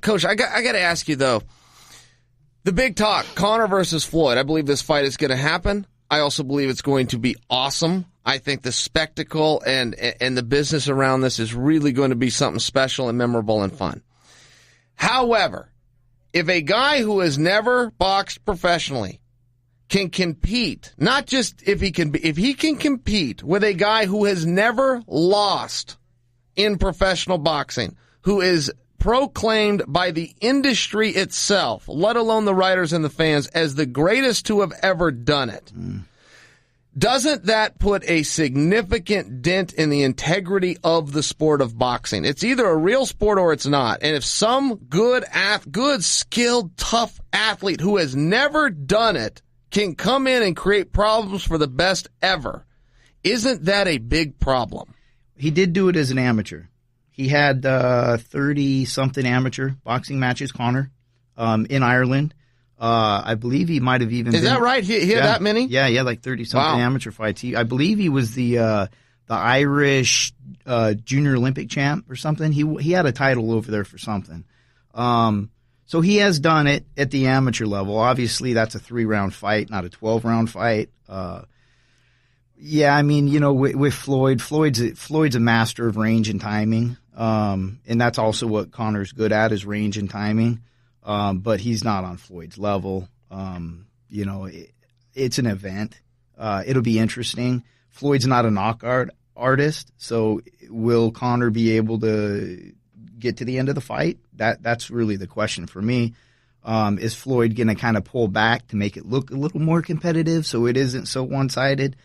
Coach, I got to ask you, though. The big talk, Conor versus Floyd. I believe this fight is going to happen. I also believe it's going to be awesome. I think the spectacle and the business around this is really going to be something special and memorable and fun. However, if a guy who has never boxed professionally can compete, not just if he can compete with a guy who has never lost in professional boxing, who is proclaimed by the industry itself, let alone the writers and the fans, as the greatest to have ever done it. Doesn't that put a significant dent in the integrity of the sport of boxing? It's either a real sport or it's not. And if some good, skilled, tough athlete who has never done it can come in and create problems for the best ever, isn't that a big problem? He did do it as an amateur. He had 30-something amateur boxing matches, Conor, in Ireland. I believe he might have even Is that right? He had that many? Yeah, he had like 30-something amateur fights. I believe he was the Irish junior Olympic champ or something. He had a title over there for something. So he has done it at the amateur level. Obviously, that's a 3-round fight, not a 12-round fight. Yeah, I mean, you know, with Floyd's a master of range and timing. And that's also what Conor's good at, is range and timing. But he's not on Floyd's level. You know, it's an event. It'll be interesting. Floyd's not a knockout artist, so will Conor be able to get to the end of the fight? That's really the question for me. Is Floyd going to kind of pull back to make it look a little more competitive so it isn't so one-sided?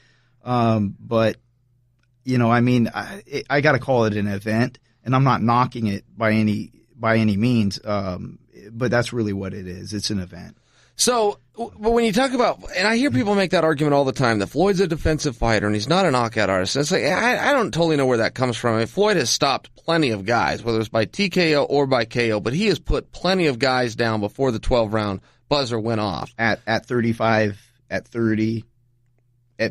But, you know, I mean, I got to call it an event, and I'm not knocking it by any means. But that's really what it is. It's an event. So, but when you talk about, and I hear people make that argument all the time, that Floyd's a defensive fighter and he's not a knockout artist. It's like, I don't totally know where that comes from. I mean, Floyd has stopped plenty of guys, whether it's by TKO or by KO, but he has put plenty of guys down before the 12-round buzzer went off. At 35, at 30,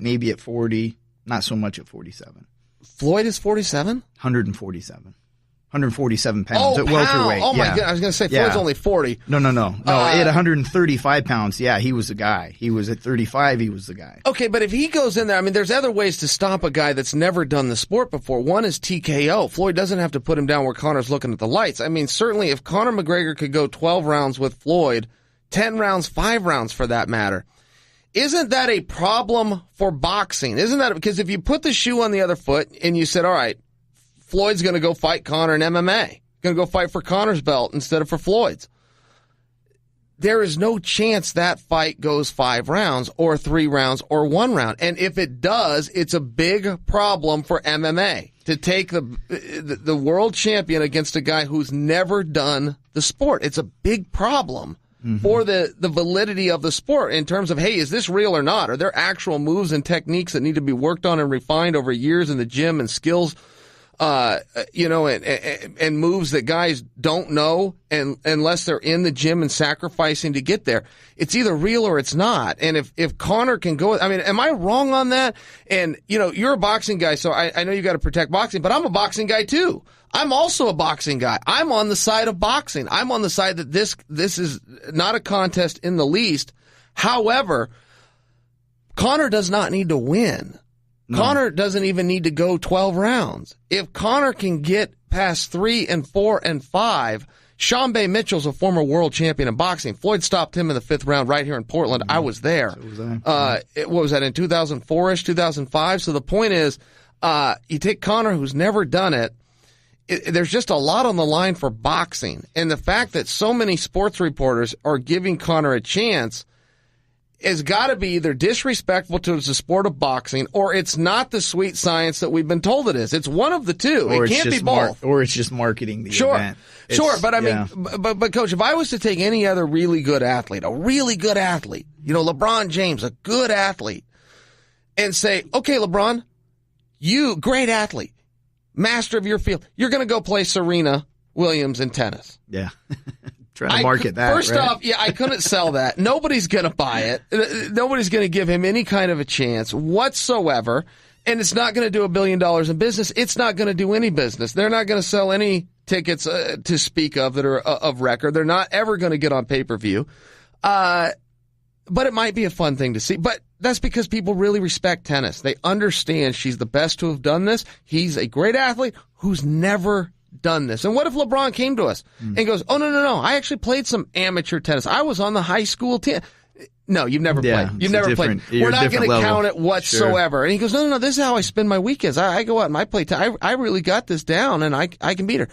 maybe at 40, not so much at 47. Floyd is 47? 147. 147 pounds at pound. welterweight. Oh, my God. I was going to say, Floyd's only 40. No. At 135 pounds, yeah, he was the guy. He was at 35, he was the guy. Okay, but if he goes in there, I mean, there's other ways to stop a guy that's never done the sport before. One is TKO. Floyd doesn't have to put him down where Conor's looking at the lights. I mean, certainly if Conor McGregor could go 12 rounds with Floyd, 10 rounds, 5 rounds for that matter, isn't that a problem for boxing? Isn't that, because if you put the shoe on the other foot and you said, all right, Floyd's going to go fight Conor in MMA. Going to go fight for Conor's belt instead of for Floyd's. There is no chance that fight goes 5 rounds or 3 rounds or 1 round. And if it does, it's a big problem for MMA to take the world champion against a guy who's never done the sport. It's a big problem for the validity of the sport in terms of, hey, is this real or not? Are there actual moves and techniques that need to be worked on and refined over years in the gym, and skills you know, and moves that guys don't know, and unless they're in the gym and sacrificing to get there? It's either real or it's not. And if Conor can go, I mean, am I wrong on that? And, you know, you're a boxing guy, so I know you got to protect boxing, but I'm a boxing guy too. I'm also a boxing guy. I'm on the side of boxing. I'm on the side that this is not a contest in the least. However, Conor does not need to win. No. Conor doesn't even need to go 12 rounds. If Conor can get past 3 and 4 and 5, Sean Bay Mitchell's a former world champion in boxing. Floyd stopped him in the 5th round right here in Portland. I was there. So was I. What was that, in 2004-ish, 2005? So the point is, you take Conor, who's never done it, there's just a lot on the line for boxing. And the fact that so many sports reporters are giving Conor a chance has got to be either disrespectful to the sport of boxing, or it's not the sweet science that we've been told it is. It's one of the two. It can't be both. Or it's just marketing the event. Sure, but I mean, but Coach, if I was to take any other really good athlete, a really good athlete, you know, LeBron James, a good athlete, and say, okay, LeBron, you, great athlete, master of your field, you're going to go play Serena Williams in tennis. Yeah. Trying to market that. First off, yeah, I couldn't sell that. Nobody's going to buy it. Nobody's going to give him any kind of a chance whatsoever. And it's not going to do $1 billion in business. It's not going to do any business. They're not going to sell any tickets to speak of that are of record. They're not ever going to get on pay-per-view. But it might be a fun thing to see. But that's because people really respect tennis. They understand she's the best to have done this. He's a great athlete who's never done this. And what if LeBron came to us and goes, oh, no, I actually played some amateur tennis. I was on the high school team. No, you've never played. You've never played. We're not going to count it whatsoever. Sure. And he goes, no, this is how I spend my weekends. I go out and I play. I really got this down, and I can beat her.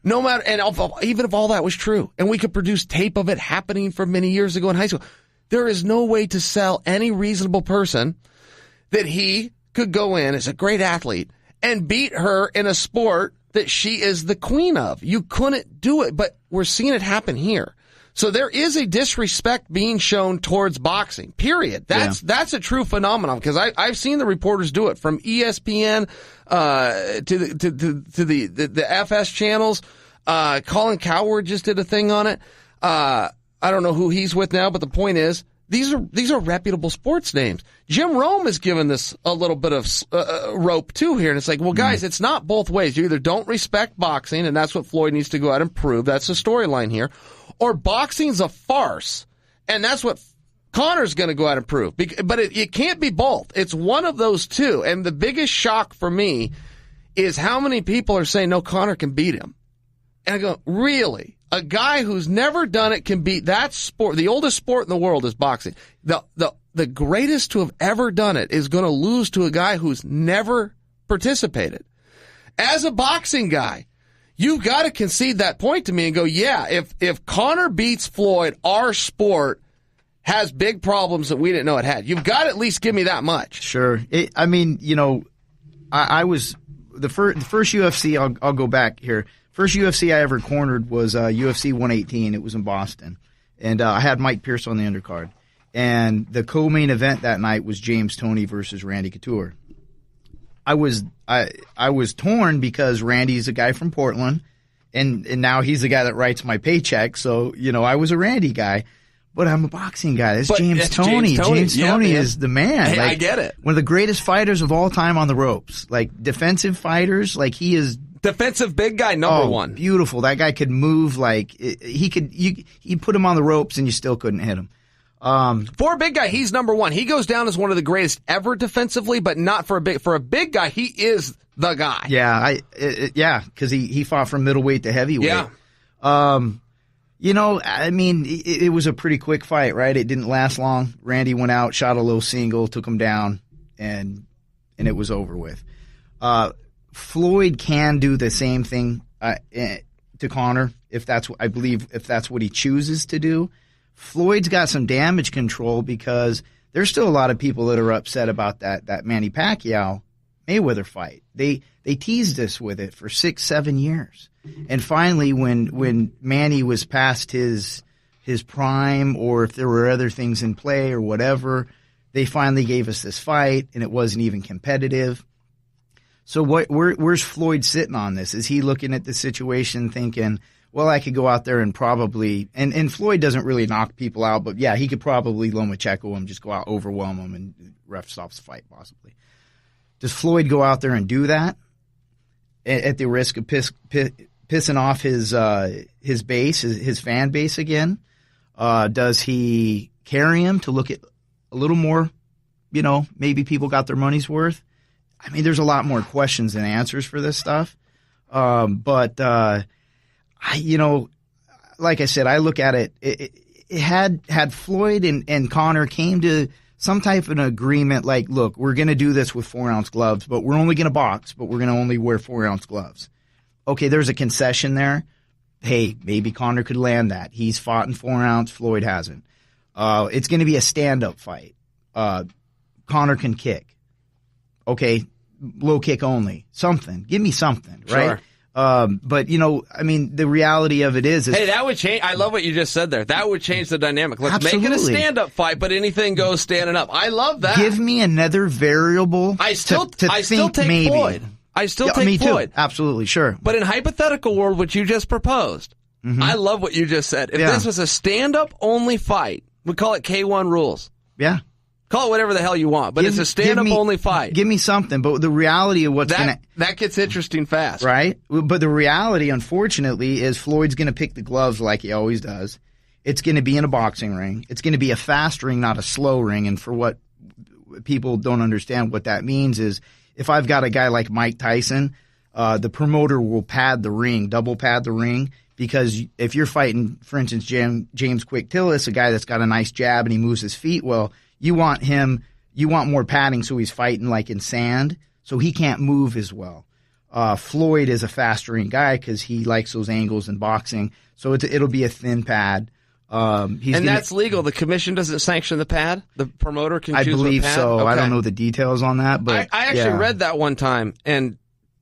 No matter, and even if all that was true, and we could produce tape of it happening from many years ago in high school, there is no way to sell any reasonable person that he could go in as a great athlete and beat her in a sport that she is the queen of. You couldn't do it, but we're seeing it happen here. So there is a disrespect being shown towards boxing, period. That's a true phenomenon, because I've seen the reporters do it, from ESPN to the FS channels. Colin Cowherd just did a thing on it. I don't know who he's with now, but the point is, these are reputable sports names. Jim Rome has given this a little bit of rope too here, and it's like, well, guys, it's not both ways. You either don't respect boxing, and that's what Floyd needs to go out and prove. That's the storyline here. Or boxing's a farce, and that's what Conor's going to go out and prove. But it can't be both. It's one of those two. And the biggest shock for me is how many people are saying, no, Conor can beat him. And I go, really? A guy who's never done it can beat that sport? The oldest sport in the world is boxing. The greatest to have ever done it is going to lose to a guy who's never participated. As a boxing guy, you've got to concede that point to me and go, yeah, if Conor beats Floyd, our sport has big problems that we didn't know it had. You've got to at least give me that much. Sure. I was the first UFC. I'll go back here. First UFC I ever cornered was UFC 118. It was in Boston, and I had Mike Pierce on the undercard. And the co-main event that night was James Toney versus Randy Couture. I was torn because Randy's a guy from Portland, and now he's the guy that writes my paycheck. So I was a Randy guy, but I'm a boxing guy. That's James Toney. James Toney is the man. Hey, I get it. One of the greatest fighters of all time on the ropes. Like defensive fighters, like he is. Defensive big guy, number one. Beautiful. That guy could move like he could. You put him on the ropes and you still couldn't hit him. For a big guy, he's number one. He goes down as one of the greatest ever defensively, but not for a big guy. He is the guy. Yeah, because he fought from middleweight to heavyweight. Yeah. It was a pretty quick fight, right? It didn't last long. Randy went out, shot a low single, took him down, and it was over with. Floyd can do the same thing to Conor if that's what he chooses to do. Floyd's got some damage control because there's still a lot of people that are upset about that Manny Pacquiao Mayweather fight. They teased us with it for 6-7 years, and finally, when Manny was past his prime, or if there were other things in play or whatever, they finally gave us this fight, and it wasn't even competitive. So where's Floyd sitting on this? Is he looking at the situation thinking, well, I could go out there and probably – and Floyd doesn't really knock people out, but, yeah, he could probably Lomachenko him, just go out, overwhelm him, and ref stops the fight possibly. Does Floyd go out there and do that at the risk of pissing off his base, his fan base again? Does he carry him to look at a little more, maybe people got their money's worth? I mean, there's a lot more questions than answers for this stuff. But like I said, I look at it. It had Floyd and Conor came to some type of an agreement, like, look, we're going to do this with 4-ounce gloves, but we're only going to box, but we're going to only wear 4-ounce gloves. Okay, there's a concession there. Hey, maybe Conor could land that. He's fought in 4-ounce. Floyd hasn't. It's going to be a stand-up fight. Conor can kick. Okay, low kick only. Something. Give me something, right? Sure. But the reality of it is hey, that would change. I love what you just said there. That would change the dynamic. Let's Absolutely. make it a stand-up fight, but anything goes standing up. I love that. Give me another variable. I still take maybe. Floyd. I still take me Floyd. Too. Absolutely, sure. But in hypothetical world, which you just proposed, I love what you just said. If this was a stand-up only fight, we call it K1 rules. Yeah. Call it whatever the hell you want, but it's a stand-up only fight. Give me something. But the reality of that gets interesting fast, right? But the reality, unfortunately, is Floyd's going to pick the gloves like he always does. It's going to be in a boxing ring. It's going to be a fast ring, not a slow ring. And for what people don't understand, what that means is if I've got a guy like Mike Tyson, the promoter will pad the ring, double pad the ring. Because if you're fighting, for instance, James Quick Tillis, a guy that's got a nice jab and he moves his feet well, you want more padding so he's fighting like in sand, so he can't move as well. Floyd is a faster ring guy because he likes those angles in boxing, so it'll be a thin pad. That's legal. The commission doesn't sanction the pad. The promoter can choose. I believe a pad? so. Okay. I don't know the details on that, but I actually read that one time, and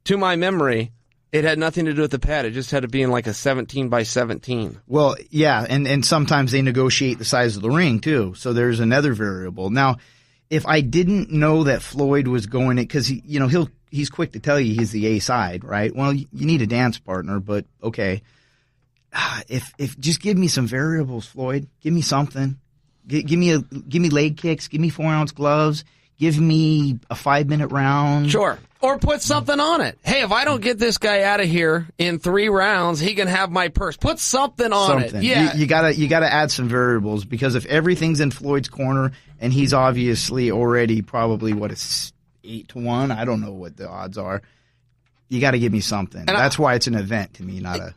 to my memory, it had nothing to do with the pad. It just had to be in like a 17 by 17. Well, yeah, and sometimes they negotiate the size of the ring too. So there's another variable. Now, if I didn't know that Floyd was going it, because he's quick to tell you he's the A side, right? Well, you need a dance partner, but okay. If just give me some variables, Floyd. Give me something. Give me leg kicks. Give me 4-ounce gloves. Give me a 5-minute round. Sure. Or put something on it. Hey, if I don't get this guy out of here in 3 rounds, he can have my purse. Put something on it. Yeah. You gotta add some variables, because if everything's in Floyd's corner and he's obviously already probably 8-1, I don't know what the odds are. You got to give me something. And that's why it's an event to me, not a.